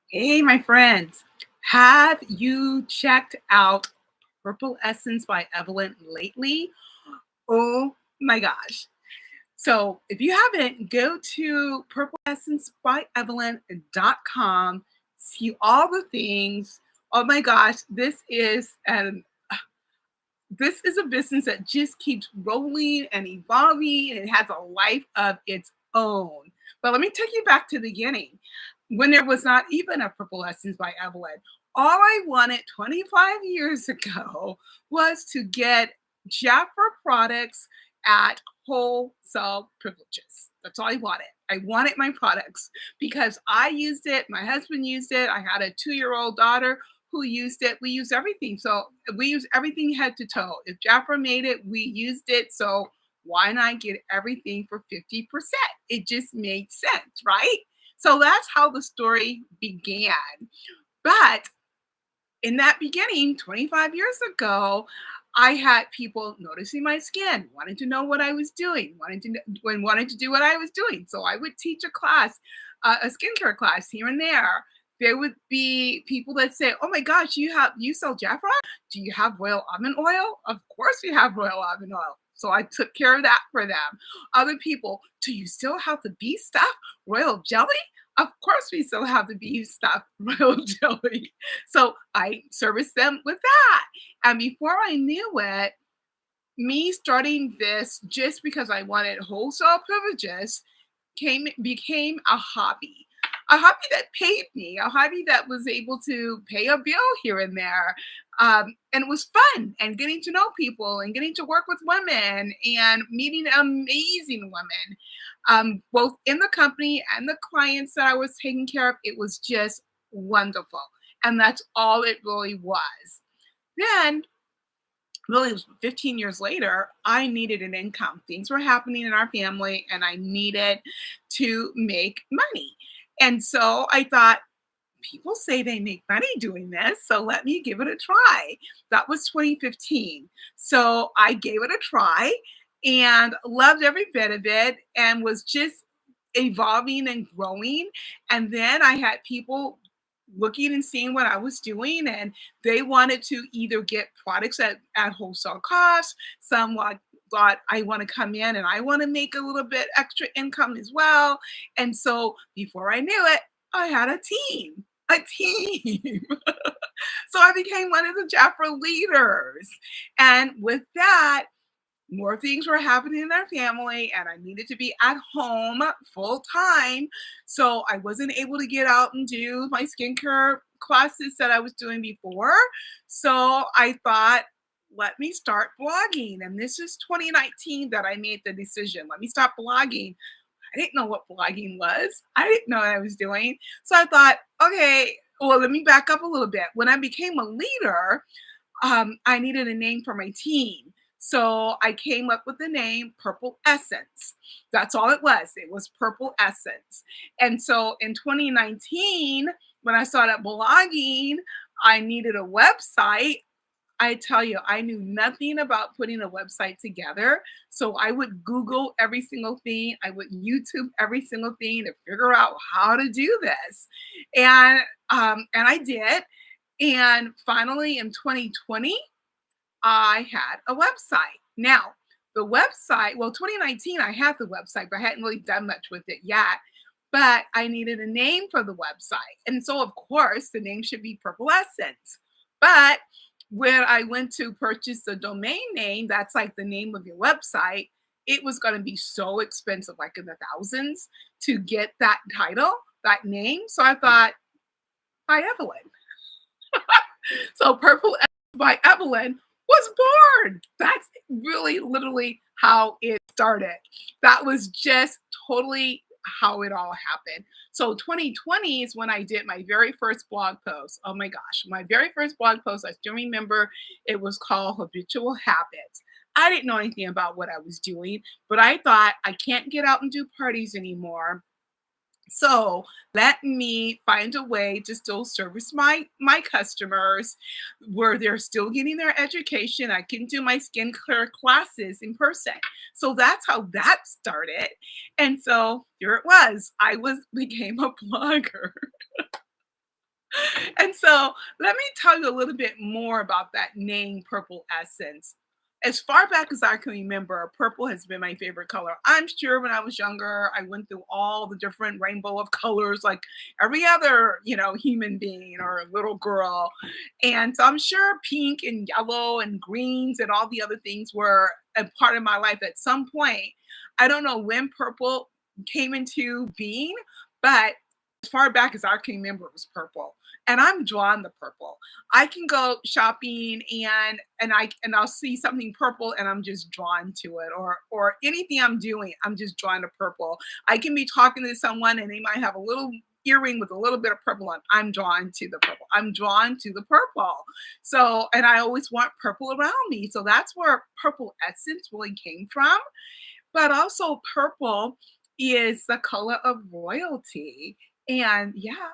Hey, my friends, have you checked out Purple Essence by Evelyn lately? Oh my gosh. So, if you haven't, go to purpleessenceByEvelyn.com, see all the things. Oh my gosh, this is a business that just keeps rolling and evolving, and it has a life of its own. But let me take you back to the beginning when there was not even a Purple Essence by Evelyn. All I wanted 25 years ago was to get Jafra products at wholesale privileges. That's all I wanted. I wanted my products because I used it, my husband used it, I had a 2-year-old daughter who used it. We use everything. So we use everything head to toe. If Jafra made it, we used it. So why not get everything for 50%? It just made sense, right? So that's how the story began. But in that beginning, 25 years ago, I had people noticing my skin, wanting to know what I was doing, wanted to do what I was doing. So I would teach a class, a skincare class here and there. There would be people that say, "Oh my gosh, you sell Jafra? Do you have royal almond oil? Of course we have royal almond oil." So I took care of that for them. Other people, "Do you still have the bee stuff, royal jelly?" Of course we still have the bee stuff, royal jelly. So I serviced them with that. And before I knew it, me starting this just because I wanted wholesale privileges became a hobby that paid me, a hobby that was able to pay a bill here and there. And it was fun and getting to know people and getting to work with women and meeting amazing women, both in the company and the clients that I was taking care of. It was just wonderful. And that's all it really was. Then really it was 15 years later, I needed an income. Things were happening in our family and I needed to make money. And so I thought, people say they make money doing this, so let me give it a try. That was 2015. So I gave it a try and loved every bit of it and was just evolving and growing. And then I had people looking and seeing what I was doing, and they wanted to either get products at wholesale cost. Some like thought I want to come in and I want to make a little bit extra income as well. And so before I knew it, I had a team. A team. So I became one of the Jafra leaders. And with that, more things were happening in our family and I needed to be at home full time. So I wasn't able to get out and do my skincare classes that I was doing before. So I thought, let me start blogging. And this is 2019 that I made the decision. Let me stop blogging. I didn't know what blogging was. I didn't know what I was doing. So I thought, okay, well, let me back up a little bit. When I became a leader, I needed a name for my team. So I came up with the name Purple Essence. That's all it was. It was Purple Essence. And so in 2019, when I started blogging, I needed a website. I tell you, I knew nothing about putting a website together. So I would Google every single thing. I would YouTube every single thing to figure out how to do this. And I did. And finally in 2020, I had a website. Now, the website, well, 2019, I had the website, but I hadn't really done much with it yet. But I needed a name for the website. And so, of course, the name should be Purple Essence. But when I went to purchase the domain name, that's like the name of your website, it was going to be so expensive, like in the thousands, to get that title, that name. So I thought, by Evelyn. So Purple by Evelyn was born. That's really literally how it started. That was just totally how it all happened. So 2020 is when I did my very first blog post. Oh my gosh, my very first blog post, I still remember it was called Habitual Habits. I didn't know anything about what I was doing, but I thought I can't get out and do parties anymore. So let me find a way to still service my customers where they're still getting their education. I can do my skincare classes in person. So that's how that started. And so here it was. I was became a blogger. And so let me tell you a little bit more about that name, Purple Essence. As far back as I can remember, purple has been my favorite color. I'm sure when I was younger, I went through all the different rainbow of colors like every other, human being or little girl. And so I'm sure pink and yellow and greens and all the other things were a part of my life at some point. I don't know when purple came into being, but as far back as I can remember, it was purple. And I'm drawn to purple. I can go shopping and I'll see something purple and I'm just drawn to it, or anything I'm doing, I'm just drawn to purple. I can be talking to someone and they might have a little earring with a little bit of purple on. I'm drawn to the purple. I'm drawn to the purple. So, and I always want purple around me. So that's where purple essence really came from. But also purple is the color of royalty. And yeah,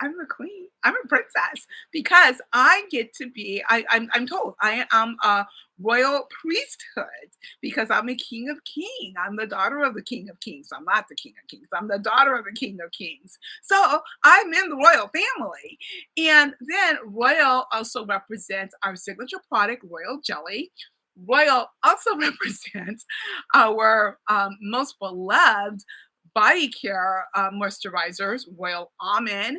I'm a queen. I'm a princess because I get to be. I'm told I am a royal priesthood because I'm a king of kings. I'm the daughter of the king of kings. I'm not the king of kings. I'm the daughter of the king of kings. So I'm in the royal family. And then royal also represents our signature product, royal jelly. Royal also represents our most beloved body care moisturizers, Royal Almond,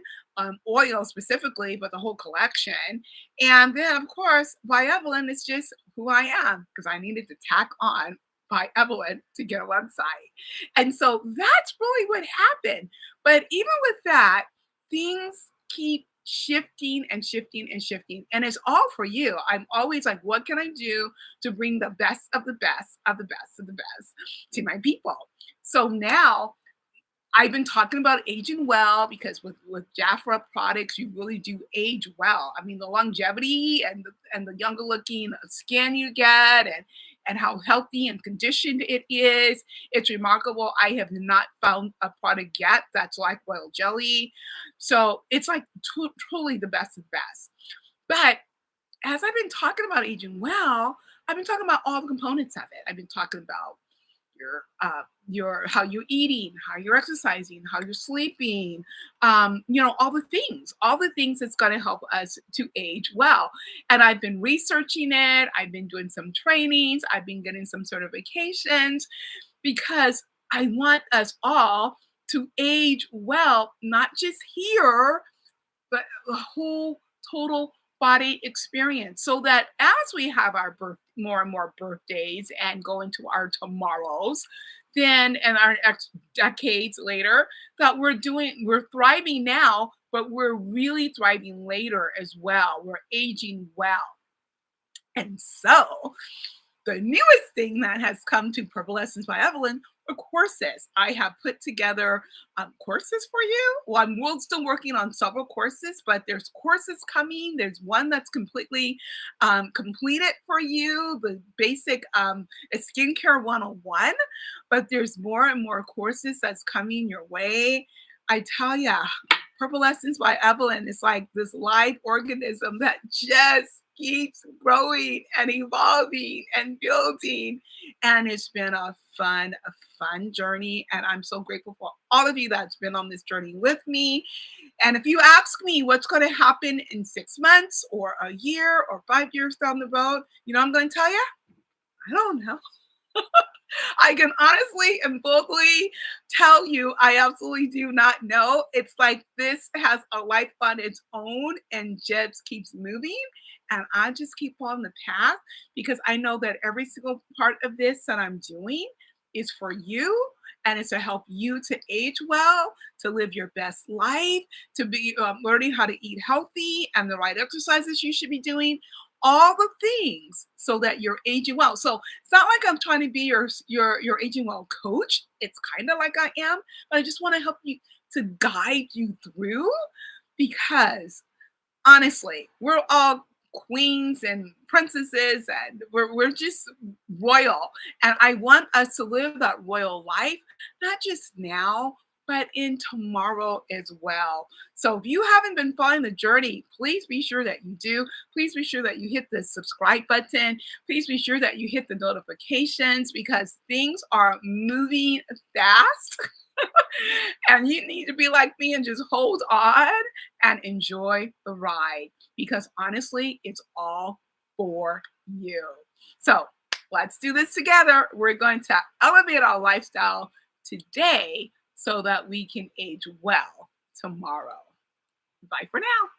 oil specifically, but the whole collection. And then, of course, by Evelyn is just who I am because I needed to tack on by Evelyn to get a website. And so that's really what happened. But even with that, things keep shifting and shifting and shifting. And it's all for you. I'm always like, what can I do to bring the best of the best of the best of the best to my people? So now I've been talking about aging well because with Jafra products, you really do age well. I mean, the longevity and the younger looking skin you get and how healthy and conditioned it is. It's remarkable. I have not found a product yet that's like royal jelly. So it's like truly the best of the best. But as I've been talking about aging well, I've been talking about all the components of it. I've been talking about your how you're eating, how you're exercising, how you're sleeping, all the things that's going to help us to age well. And I've been researching it. I've been doing some trainings. I've been getting some certifications because I want us all to age well, not just here, but the whole total body experience so that as we have our more and more birthdays and go into our tomorrows then and our next decades later that we're thriving now but we're really thriving later as well. We're aging well. And so the newest thing that has come to Purple Lessons by Evelyn are courses. I have put together courses for you. Well, still working on several courses, but there's courses coming. There's one that's completely completed for you, the basic it's skincare 101, but there's more and more courses that's coming your way. I tell ya, Purple Lessons by Evelyn is like this live organism that just keeps growing and evolving and building. And it's been a fun journey. And I'm so grateful for all of you that's been on this journey with me. And if you ask me what's going to happen in 6 months or a year or 5 years down the road, I'm going to tell you, I don't know. I can honestly and boldly tell you, I absolutely do not know. It's like this has a life on its own and just keeps moving. And I just keep on the path because I know that every single part of this that I'm doing is for you. And it's to help you to age well, to live your best life, to be learning how to eat healthy and the right exercises you should be doing all the things so that you're aging well. So it's not like I'm trying to be your aging well coach. It's kind of like I am, but I just want to help you to guide you through because honestly, we're all queens and princesses and we're just royal. And I want us to live that royal life, not just now, but in tomorrow as well. So if you haven't been following the journey, please be sure that you do. Please be sure that you hit the subscribe button. Please be sure that you hit the notifications because things are moving fast. And you need to be like me and just hold on and enjoy the ride because honestly, it's all for you. So let's do this together. We're going to elevate our lifestyle today so that we can age well tomorrow. Bye for now.